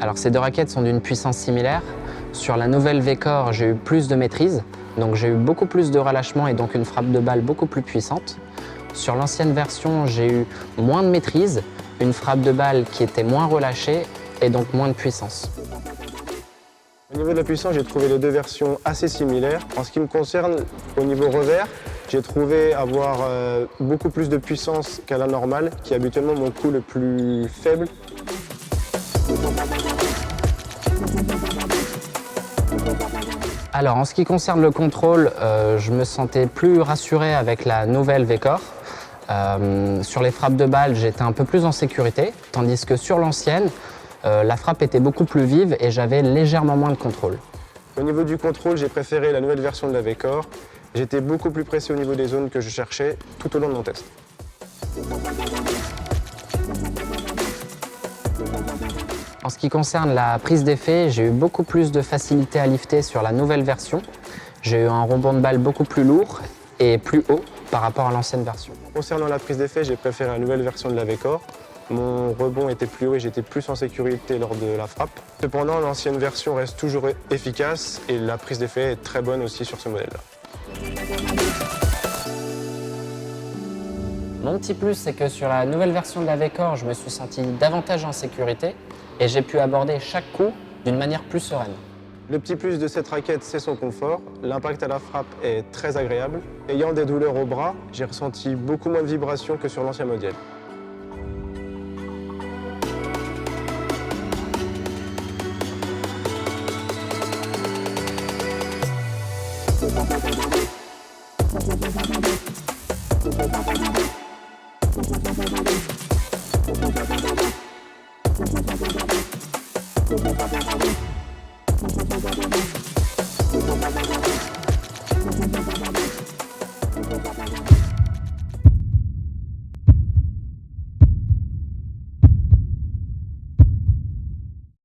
Alors ces deux raquettes sont d'une puissance similaire. Sur la nouvelle V-Core, j'ai eu plus de maîtrise, donc j'ai eu beaucoup plus de relâchement et donc une frappe de balle beaucoup plus puissante. Sur l'ancienne version, j'ai eu moins de maîtrise, une frappe de balle qui était moins relâchée et donc moins de puissance. Au niveau de la puissance, j'ai trouvé les deux versions assez similaires. En ce qui me concerne, au niveau revers, j'ai trouvé avoir beaucoup plus de puissance qu'à la normale, qui est habituellement mon coup le plus faible. Alors en ce qui concerne le contrôle, je me sentais plus rassuré avec la nouvelle V-Core. Sur les frappes de balle, j'étais un peu plus en sécurité, tandis que sur l'ancienne, la frappe était beaucoup plus vive et j'avais légèrement moins de contrôle. Au niveau du contrôle, j'ai préféré la nouvelle version de la V-Core. J'étais beaucoup plus précis au niveau des zones que je cherchais tout au long de mon test. En ce qui concerne la prise d'effet, j'ai eu beaucoup plus de facilité à lifter sur la nouvelle version. J'ai eu un rebond de balle beaucoup plus lourd et plus haut par rapport à l'ancienne version. Concernant la prise d'effet, j'ai préféré la nouvelle version de la V-Core. Mon rebond était plus haut et j'étais plus en sécurité lors de la frappe. Cependant, l'ancienne version reste toujours efficace et la prise d'effet est très bonne aussi sur ce modèle-là. Mon petit plus, c'est que sur la nouvelle version de la V-Core, je me suis senti davantage en sécurité et j'ai pu aborder chaque coup d'une manière plus sereine. Le petit plus de cette raquette, c'est son confort. L'impact à la frappe est très agréable. Ayant des douleurs au bras, j'ai ressenti beaucoup moins de vibrations que sur l'ancien modèle.